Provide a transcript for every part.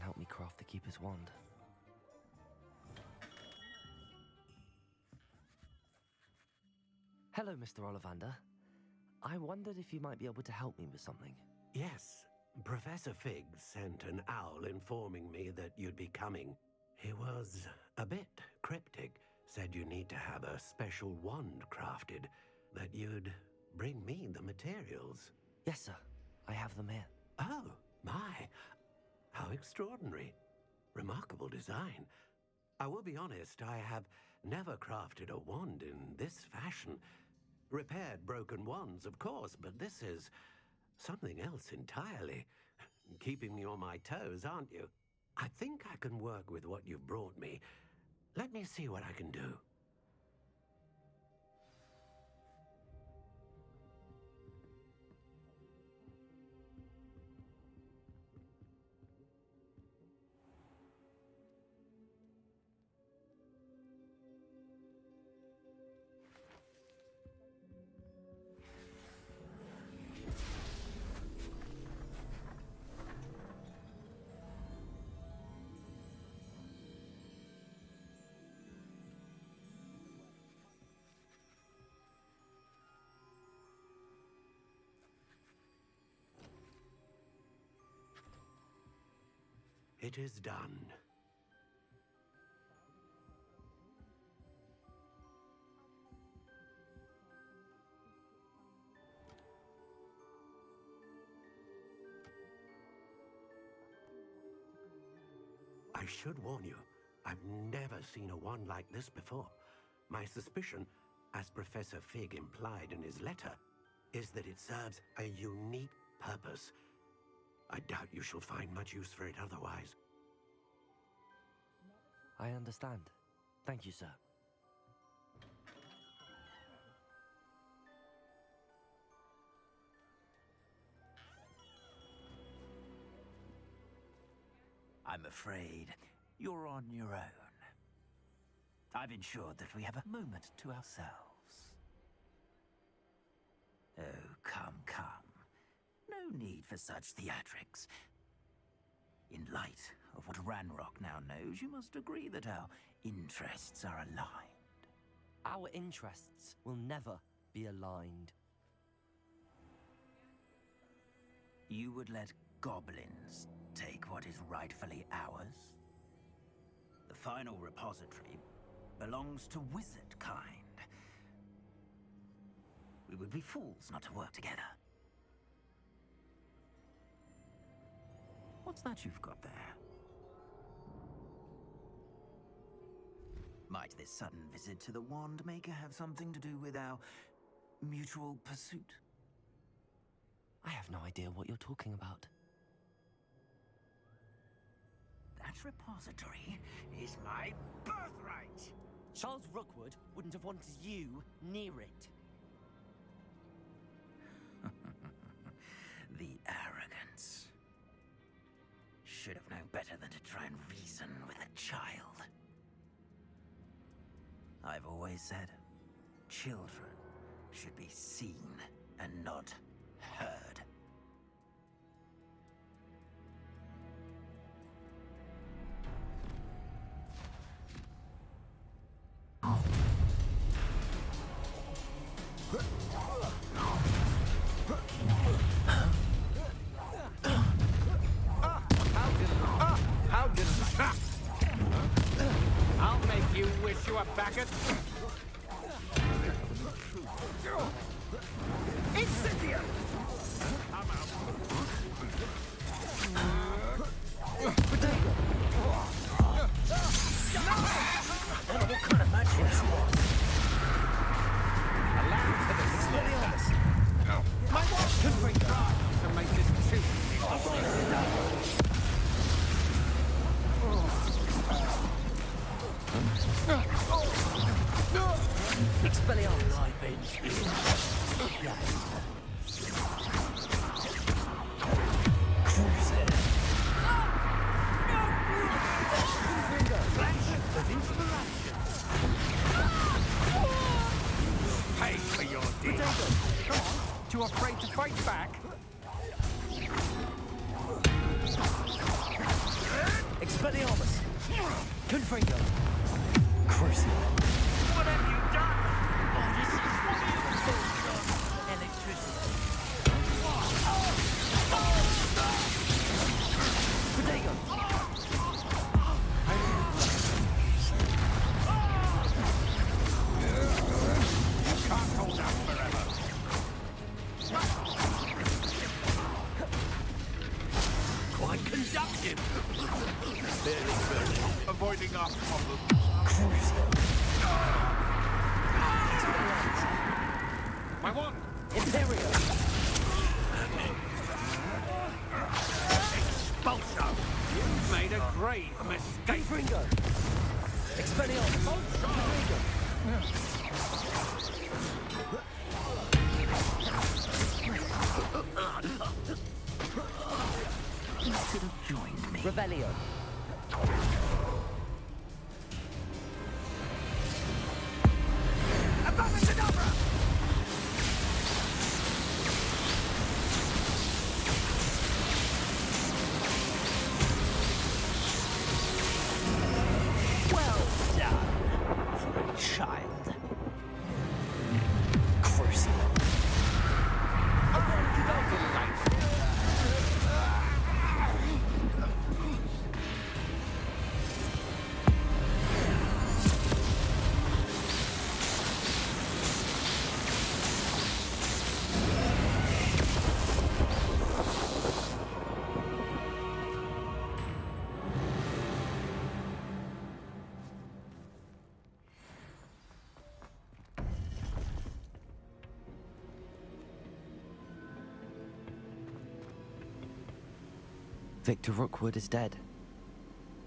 help me craft the Keeper's wand. Hello, Mr. Ollivander. I wondered if you might be able to help me with something. Yes, Professor Fig sent an owl informing me that you'd be coming. He was a bit cryptic, said you need to have a special wand crafted, that you'd bring me the materials. Yes, sir. I have them here. Oh, my. How extraordinary. Remarkable design. I will be honest, I have never crafted a wand in this fashion. Repaired broken wands, of course, but this is something else entirely. Keeping me on my toes, aren't you? I think I can work with what you've brought me. Let me see what I can do. It is done. I should warn you, I've never seen a wand like this before. My suspicion, as Professor Fig implied in his letter, is that it serves a unique purpose. I doubt you shall find much use for it otherwise. I understand. Thank you, sir. I'm afraid you're on your own. I've ensured that we have a moment to ourselves. Oh, come, come. No need for such theatrics. In light of what Ranrock now knows, you must agree that our interests are aligned. Our interests will never be aligned. You would let goblins take what is rightfully ours? The final repository belongs to wizard kind. We would be fools not to work together. What's that you've got there? Might this sudden visit to the Wand Maker have something to do with our mutual pursuit? I have no idea what you're talking about. That repository is my birthright! Charles Rookwood wouldn't have wanted you near it. The arrogance. Should have known better than to try and reason with a child. I've always said, children should be seen and not heard. I'll make you wish you were back at... Incendio! I'm out. What kind of magic is that? A lamb to the slaughterhouse. My wife can bring God to make this too. Expelliarmus. Pay for your deed. Too afraid to fight back? Expelliarmus! Confringo! Crucible! What have you done? Oh, this is electricity. Protego! You can't hold out forever. Quite conductive. Avoiding our problems. My wand! Imperio! Expulso! You've made a grave mistake. Confringo! Expelliarmus! Confringo! You should have joined me. Revelio! Abracadabra! Well done for a child. Crucible! Victor Rookwood is dead.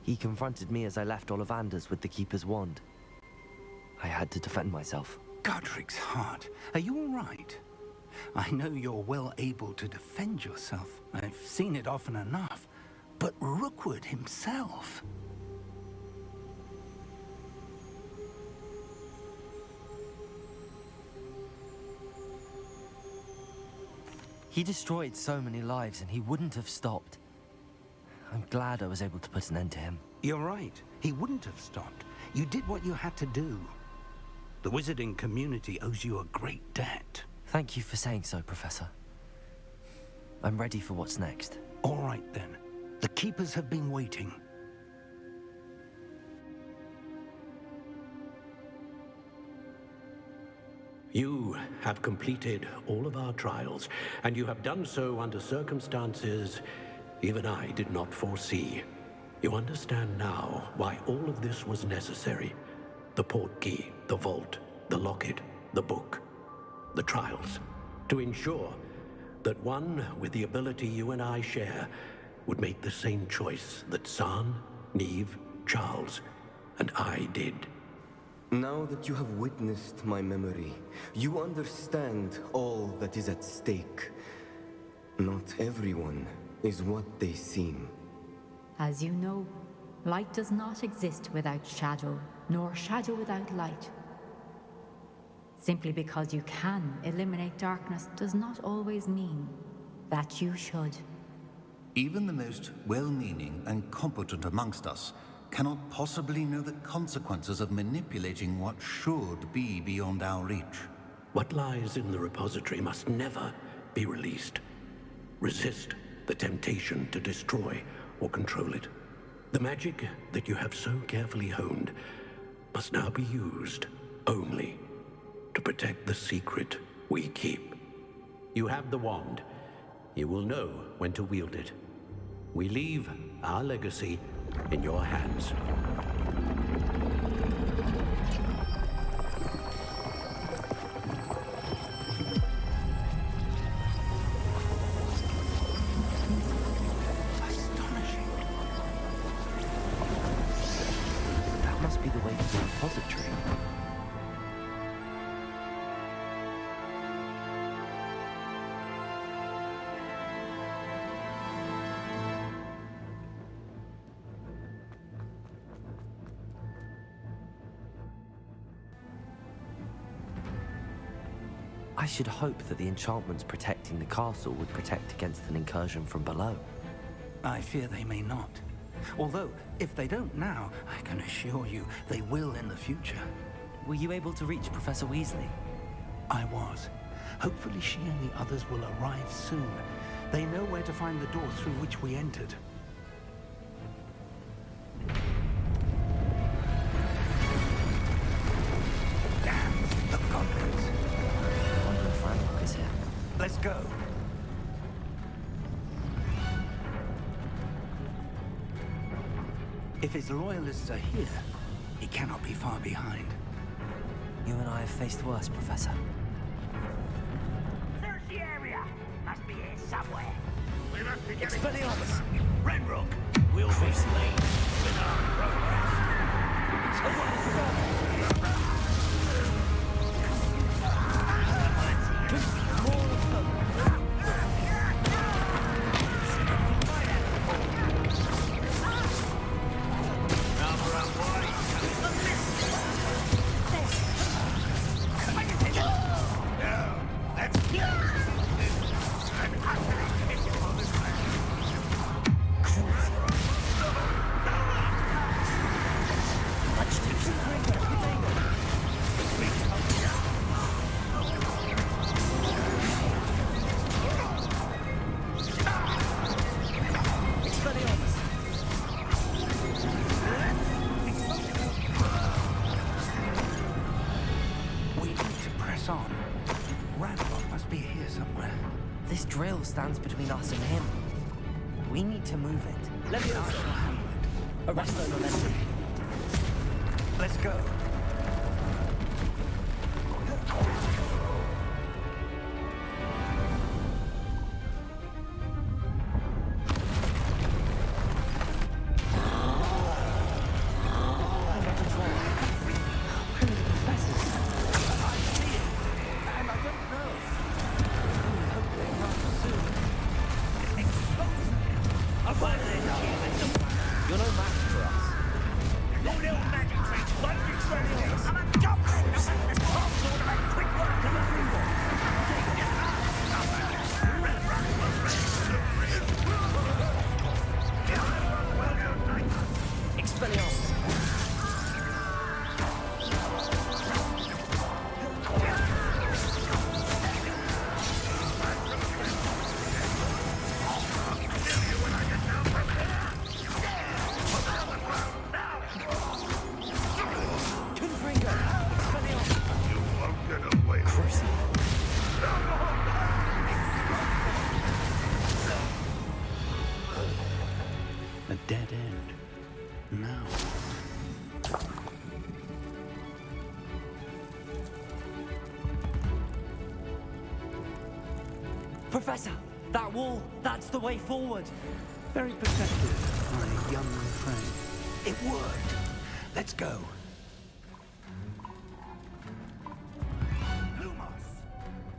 He confronted me as I left Ollivander's with the Keeper's wand. I had to defend myself. Godric's heart, are you all right? I know you're well able to defend yourself. I've seen it often enough. But Rookwood himself... He destroyed so many lives and he wouldn't have stopped. I'm glad I was able to put an end to him. You're right. He wouldn't have stopped. You did what you had to do. The wizarding community owes you a great debt. Thank you for saying so, Professor. I'm ready for what's next. All right, then. The Keepers have been waiting. You have completed all of our trials, and you have done so under circumstances even I did not foresee. You understand now why all of this was necessary. The portkey, the vault, the locket, the book, the trials. To ensure that one with the ability you and I share would make the same choice that San, Neve, Charles, and I did. Now that you have witnessed my memory, you understand all that is at stake. Not everyone is what they seem. As you know, light does not exist without shadow, nor shadow without light. Simply because you can eliminate darkness does not always mean that you should. Even the most well-meaning and competent amongst us cannot possibly know the consequences of manipulating what should be beyond our reach. What lies in the repository must never be released. Resist the temptation to destroy or control it. The magic that you have so carefully honed must now be used only to protect the secret we keep. You have the wand. You will know when to wield it. We leave our legacy in your hands. That must be the way to the repository. I should hope that the enchantments protecting the castle would protect against an incursion from below. I fear they may not. Although, if they don't now, I can assure you they will in the future. Were you able to reach Professor Weasley? I was. Hopefully she and the others will arrive soon. They know where to find the door through which we entered. Damn, the goblins. I wonder if Ranrock is here. Let's go. If his loyalists are here, he cannot be far behind. You and I have faced worse, Professor. Search the area. Must be here somewhere. We must be getting... Expelliarmus! Ranrock! We'll be slain with our progress. Stands between us and him. We need to move it. Let me handle it. Arrest the momentum. Let's go. Professor, that wall, that's the way forward. Very perceptive, my young friend. It worked. Let's go.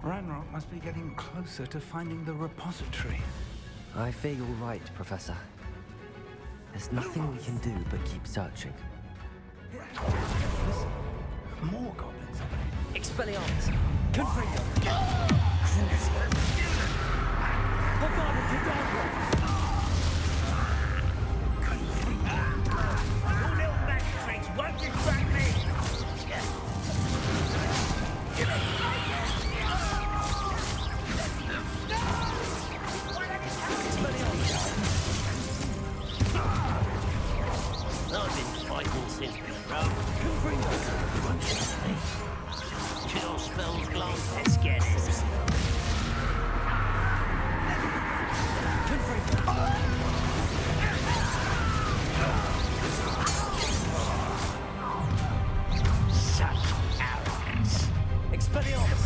Ranrock must be getting closer to finding the repository. I fear you're right, Professor. There's nothing we can do but keep searching. Listen, more goblins. Expelliarmus! Confringo! Hogwarts Legacy! You little magistrates won't distract me! I've been fighting since chill spells glance at scanners. Such arrogance. Expelliarmus!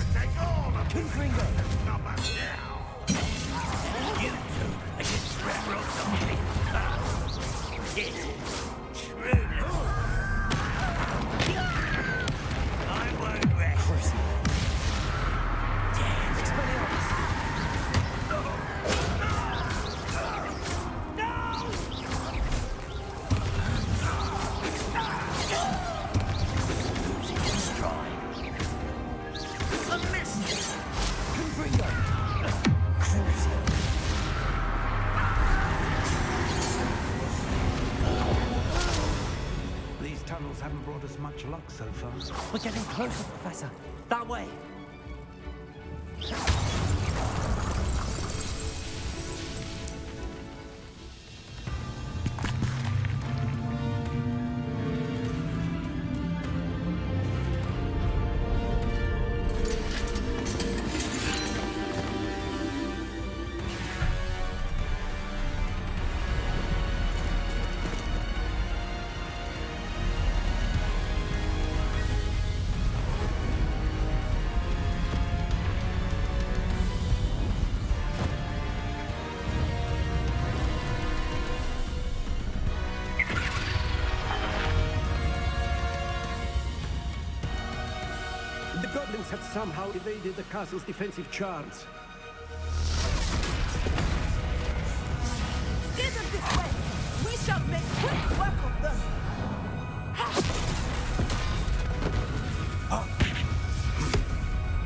Confringo! You two against Ranrock's army. Yes, truly. I won't rest. Damn. Expelliarmus! Losing his stride. A miss. Confringo! haven't brought us much luck so far. We're getting closer, Professor. That way. The goblins have somehow evaded the castle's defensive charms. Steer them this way! We shall make quick work of them!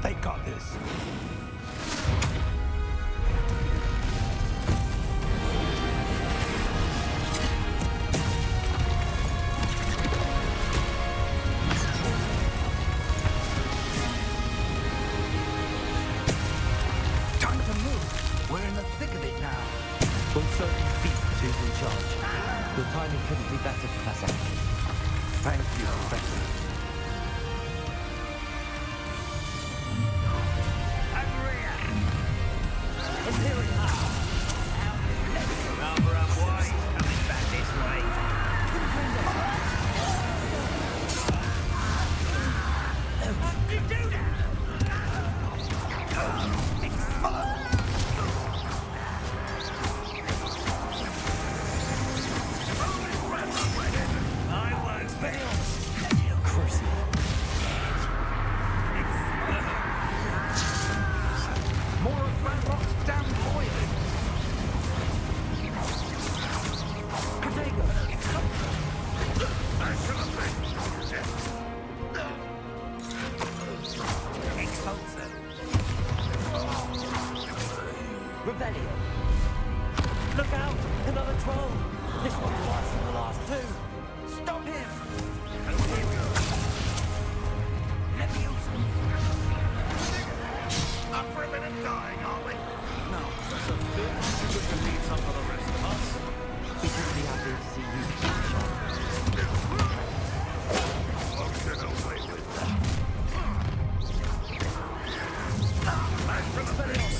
They got this. Your timing couldn't be better, Professor. Thank you, Professor. Look out! Another troll! This one's worse than the last two! Stop him! Up for a bit of dying, are we? No, that's a bit we can leave some for the rest of us. We should be happy to see you, John. Get away with that. Back from the base.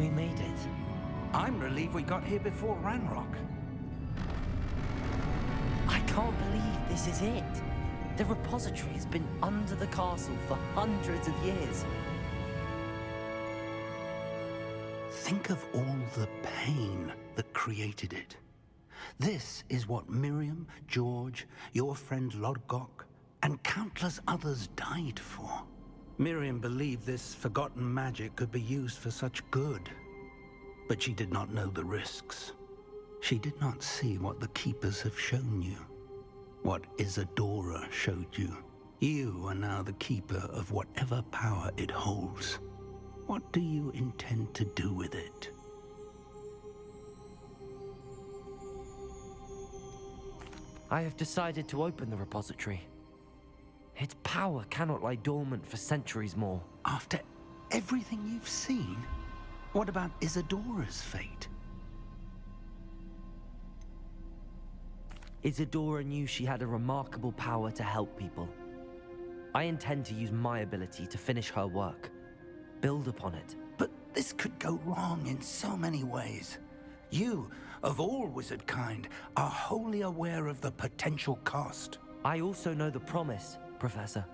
we made it. I'm relieved we got here before Ranrock. I can't believe this is it. The repository has been under the castle for hundreds of years. Think of all the pain that created it. This is what Miriam, George, your friend Lodgok, and countless others died for. Miriam believed this forgotten magic could be used for such good. But she did not know the risks. She did not see what the Keepers have shown you. What Isadora showed you. You are now the Keeper of whatever power it holds. What do you intend to do with it? I have decided to open the repository. Its power cannot lie dormant for centuries more. After everything you've seen? What about Isadora's fate? Isadora knew she had a remarkable power to help people. I intend to use my ability to finish her work. Build upon it. But this could go wrong in so many ways. You, of all wizard kind, are wholly aware of the potential cost. I also know the promise, Professor.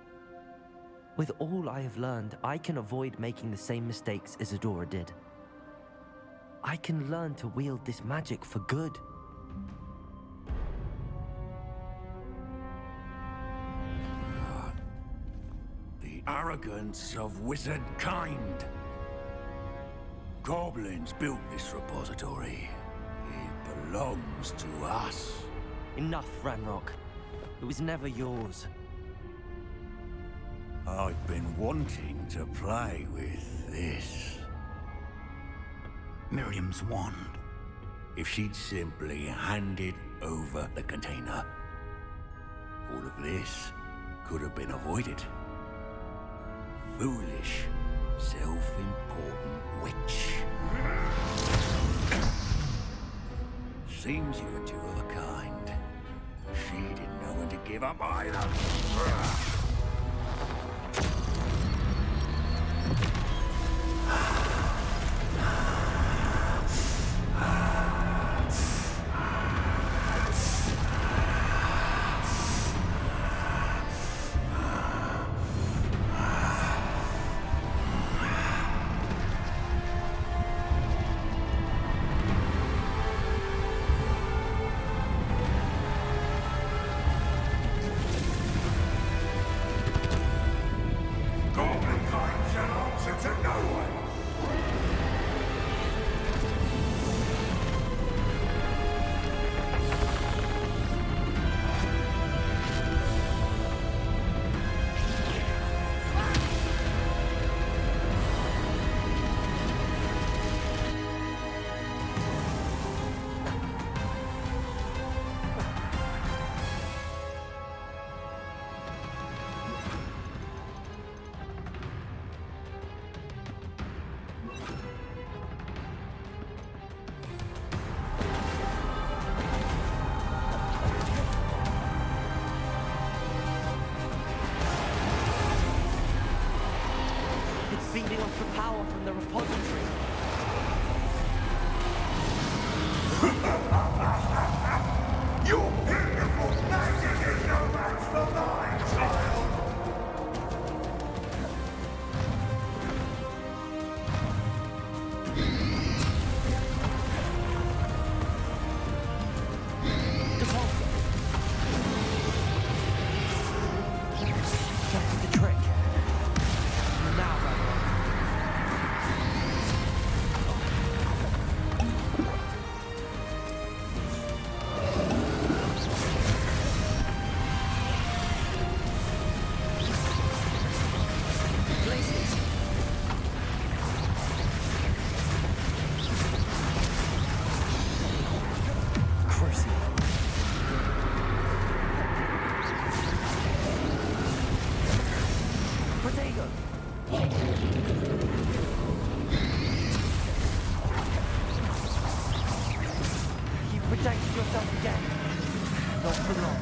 With all I have learned, I can avoid making the same mistakes Isadora did. I can learn to wield this magic for good. The arrogance of wizard kind. Goblins built this repository. It belongs to us. Enough, Ranrock. It was never yours. I've been wanting to play with this. Miriam's wand. If she'd simply handed over the container, all of this could have been avoided. Foolish, self-important witch. Seems you were two of a kind. She didn't know when to give up either. Feeding off the power from the repository. Your beautiful magic is no match for mine, child! Deposit. That's the trick. Now, protected yourself again. Not for long.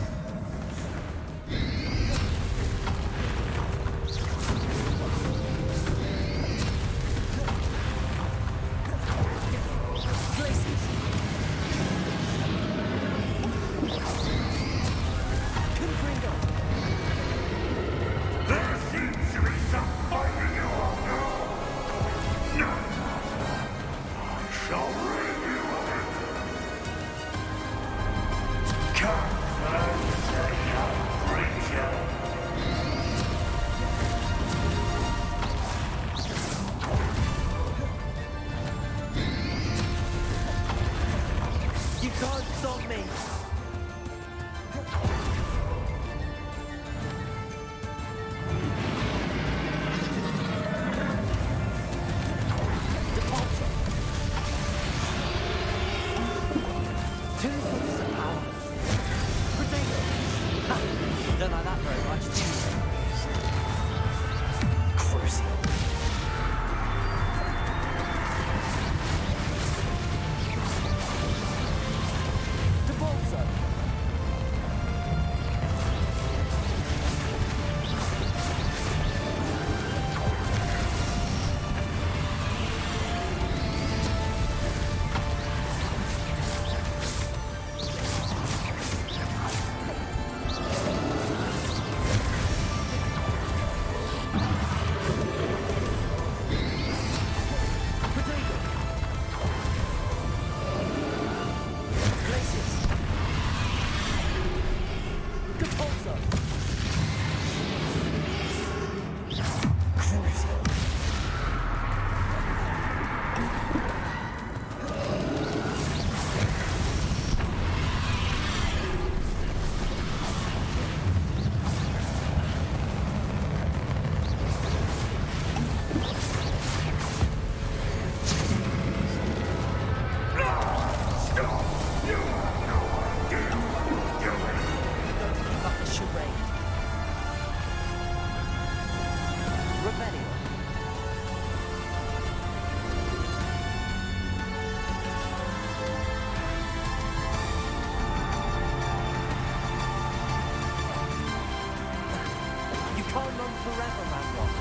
can't run forever, Ranrock.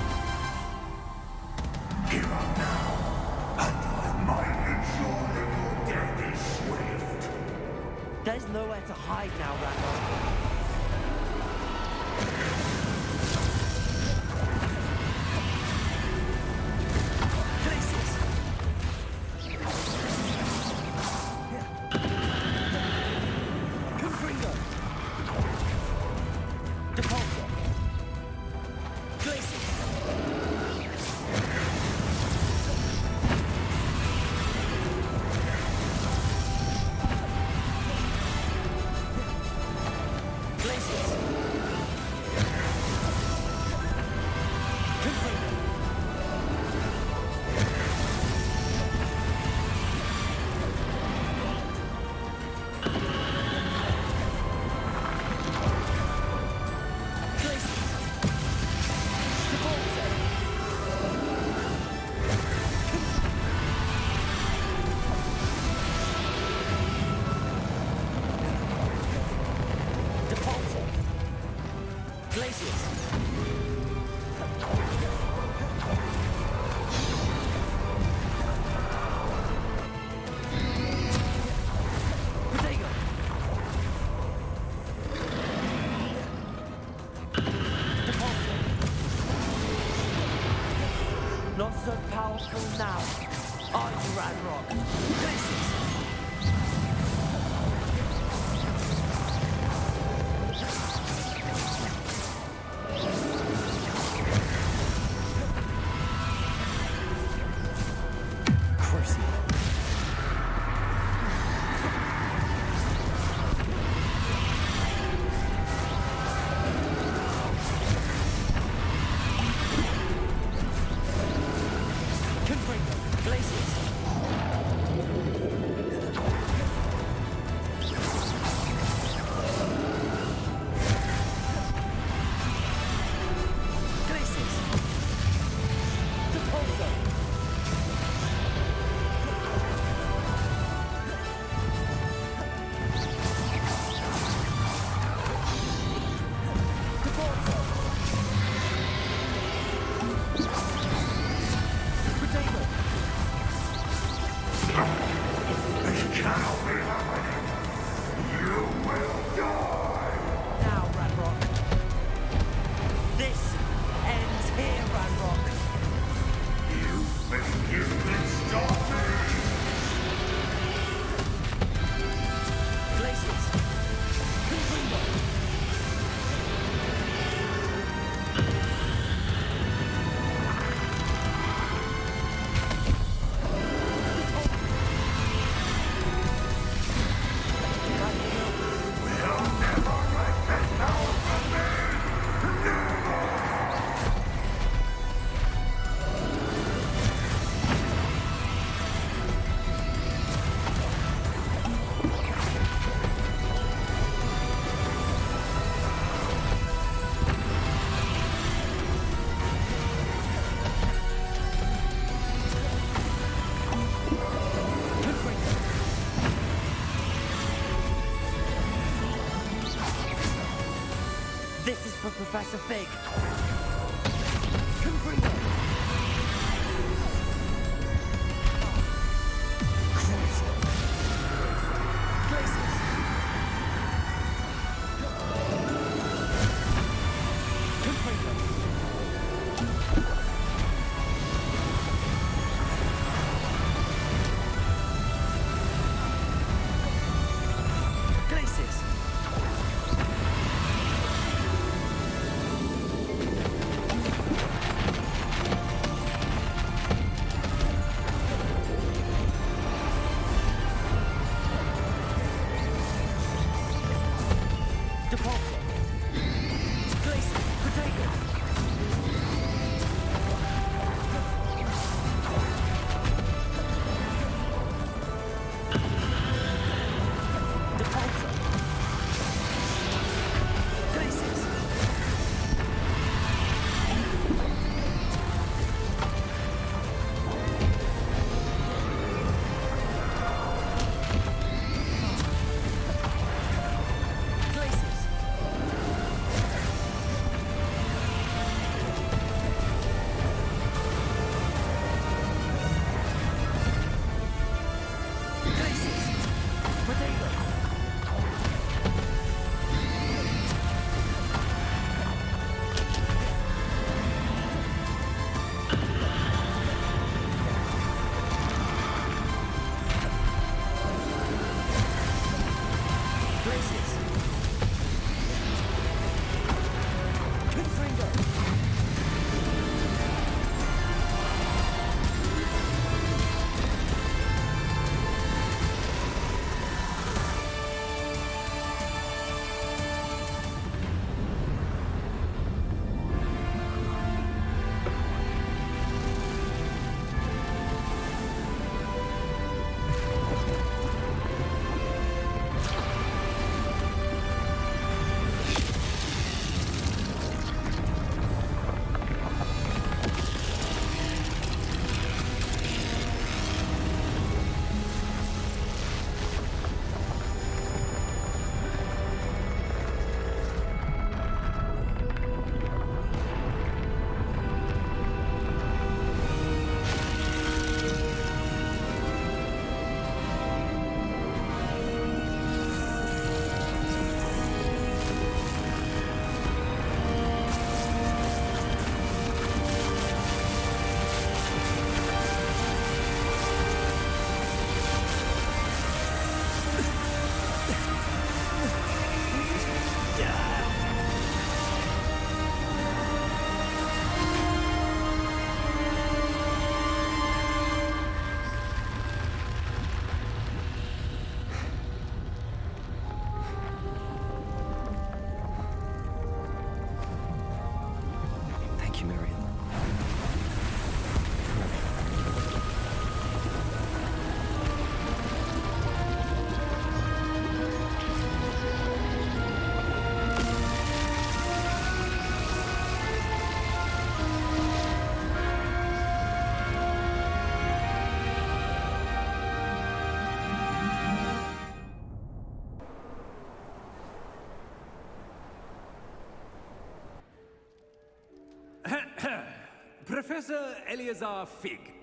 Give up now, and I might ensure that your death is swift. There's nowhere to hide now, Ranrock. Not so powerful now, are you, Ranrock? For Professor Fig. Confringo. Places. Confringo. Places. Professor Eleazar Fig.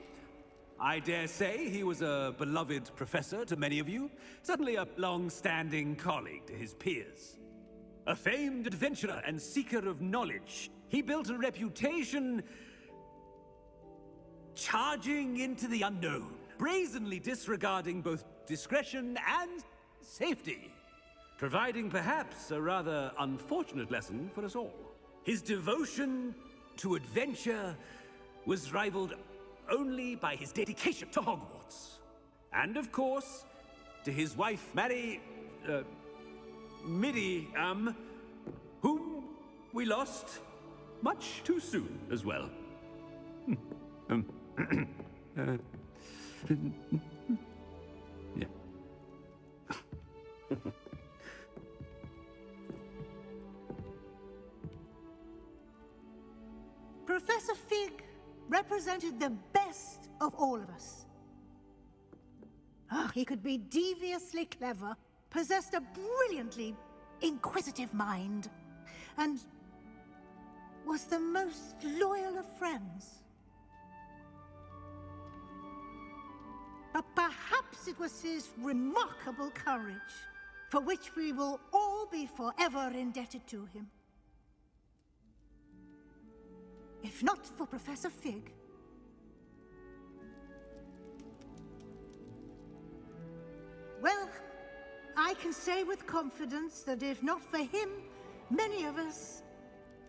I dare say he was a beloved professor to many of you, certainly a long-standing colleague to his peers. A famed adventurer and seeker of knowledge, he built a reputation charging into the unknown, brazenly disregarding both discretion and safety, providing perhaps a rather unfortunate lesson for us all. His devotion to adventure was rivaled only by his dedication to Hogwarts. And of course, to his wife, Midi, whom we lost much too soon as well. Yeah. Professor Fig represented the best of all of us. Oh, he could be deviously clever, possessed a brilliantly inquisitive mind, and was the most loyal of friends. But perhaps it was his remarkable courage, for which we will all be forever indebted to him. If not for Professor Fig, well, I can say with confidence that if not for him, many of us,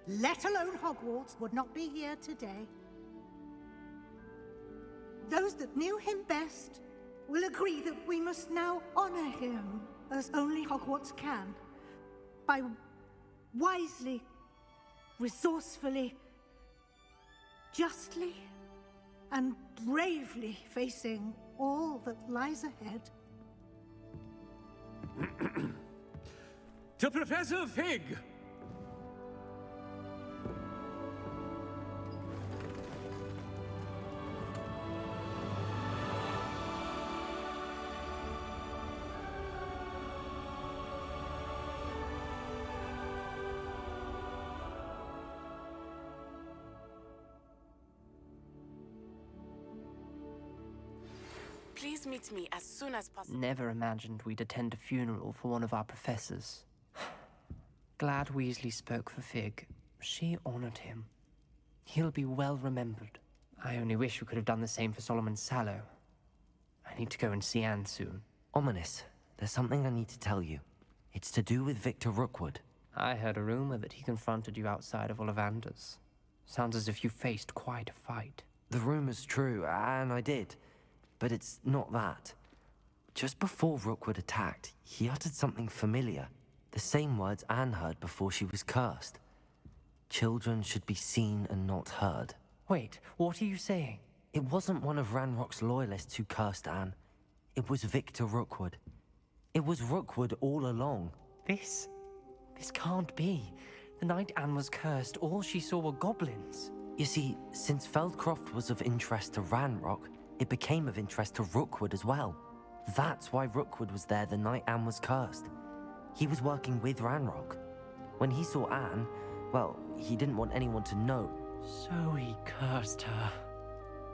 let alone Hogwarts, would not be here today. Those that knew him best will agree that we must now honor him as only Hogwarts can, by wisely, resourcefully, justly, and bravely facing all that lies ahead. To Professor Fig! Please meet me as soon as possible. Never imagined we'd attend a funeral for one of our professors. Glad Weasley spoke for Fig. She honored him. He'll be well remembered. I only wish we could have done the same for Solomon Sallow. I need to go and see Anne soon. Ominous, there's something I need to tell you. It's to do with Victor Rookwood. I heard a rumor that he confronted you outside of Ollivander's. Sounds as if you faced quite a fight. The rumor's true, and I did. But it's not that. Just before Rookwood attacked, he uttered something familiar. The same words Anne heard before she was cursed. Children should be seen and not heard. Wait, what are you saying? It wasn't one of Ranrock's loyalists who cursed Anne. It was Victor Rookwood. It was Rookwood all along. This can't be. The night Anne was cursed, all she saw were goblins. You see, since Feldcroft was of interest to Ranrock, it became of interest to Rookwood as well. That's why Rookwood was there the night Anne was cursed. He was working with Ranrock. When he saw Anne, well, he didn't want anyone to know. So he cursed her.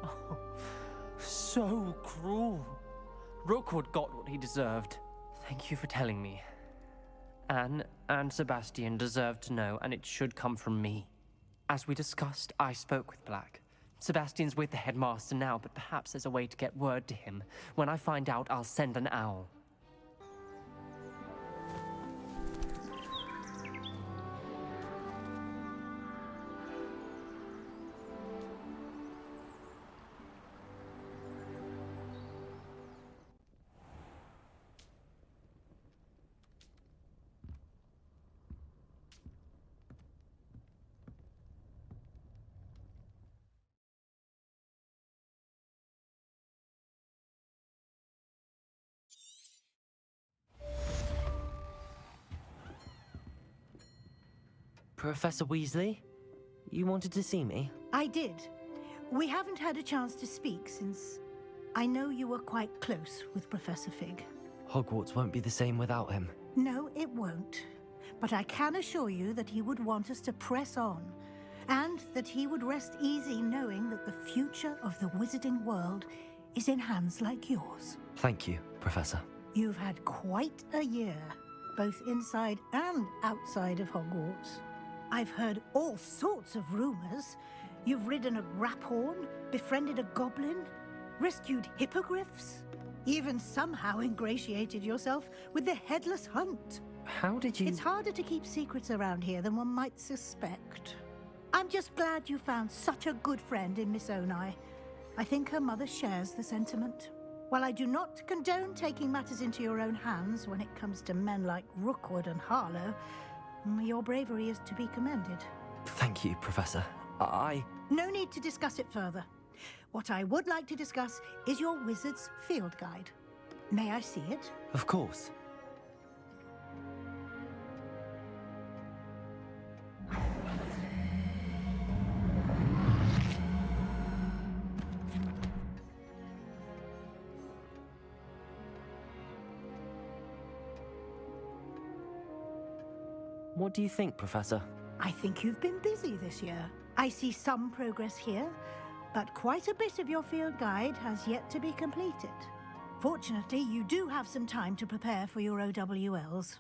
Oh, so cruel. Rookwood got what he deserved. Thank you for telling me. Anne and Sebastian deserved to know, and it should come from me. As we discussed, I spoke with Black. Sebastian's with the headmaster now, but perhaps there's a way to get word to him. When I find out, I'll send an owl. Professor Weasley? You wanted to see me? I did. We haven't had a chance to speak since I know you were quite close with Professor Fig. Hogwarts won't be the same without him. No, it won't. But I can assure you that he would want us to press on, and that he would rest easy knowing that the future of the wizarding world is in hands like yours. Thank you, Professor. You've had quite a year, both inside and outside of Hogwarts. I've heard all sorts of rumors. You've ridden a graphorn, befriended a goblin, rescued hippogriffs, even somehow ingratiated yourself with the Headless Hunt. How did you... It's harder to keep secrets around here than one might suspect. I'm just glad you found such a good friend in Miss Onai. I think her mother shares the sentiment. While I do not condone taking matters into your own hands when it comes to men like Rookwood and Harlow, your bravery is to be commended. Thank you, Professor. No need to discuss it further. What I would like to discuss is your wizard's field guide. May I see it? Of course. What do you think, Professor? I think you've been busy this year. I see some progress here, but quite a bit of your field guide has yet to be completed. Fortunately, you do have some time to prepare for your OWLs.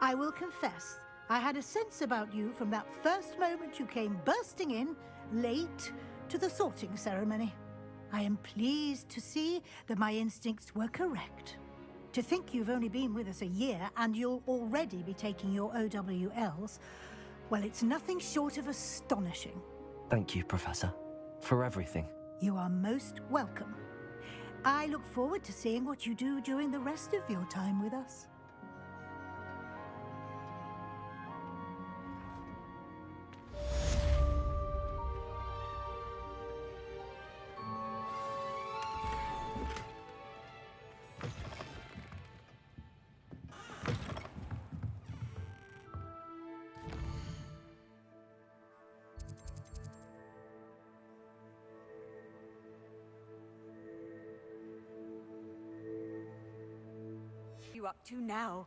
I will confess, I had a sense about you from that first moment you came bursting in, late, to the sorting ceremony. I am pleased to see that my instincts were correct. To think you've only been with us a year and you'll already be taking your OWLs, well, it's nothing short of astonishing. Thank you, Professor, for everything. You are most welcome. I look forward to seeing what you do during the rest of your time with us. You up to now?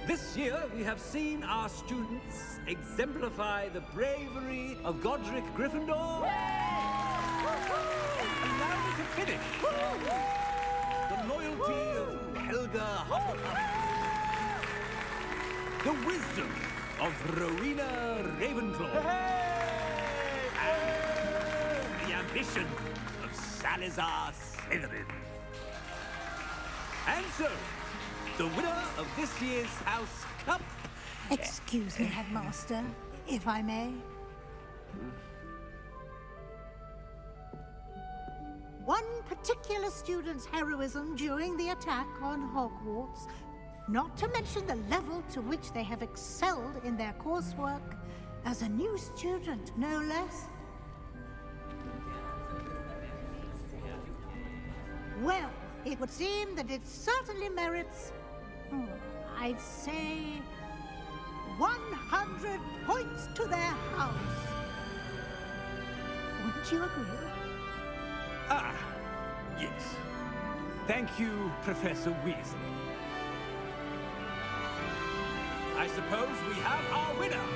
This year, we have seen our students exemplify the bravery of Godric Gryffindor. Allow me to finish. The loyalty of Helga Hufflepuff. The wisdom of Rowena Ravenclaw. And the ambition of Salazar Slytherin. And so, the winner of this year's House Cup... Excuse me, Headmaster, if I may. One particular student's heroism during the attack on Hogwarts, not to mention the level to which they have excelled in their coursework, as a new student, no less. Well, it would seem that it certainly merits, I'd say, 100 points to their house. Wouldn't you agree? Ah, yes. Thank you, Professor Weasley. I suppose we have our winner.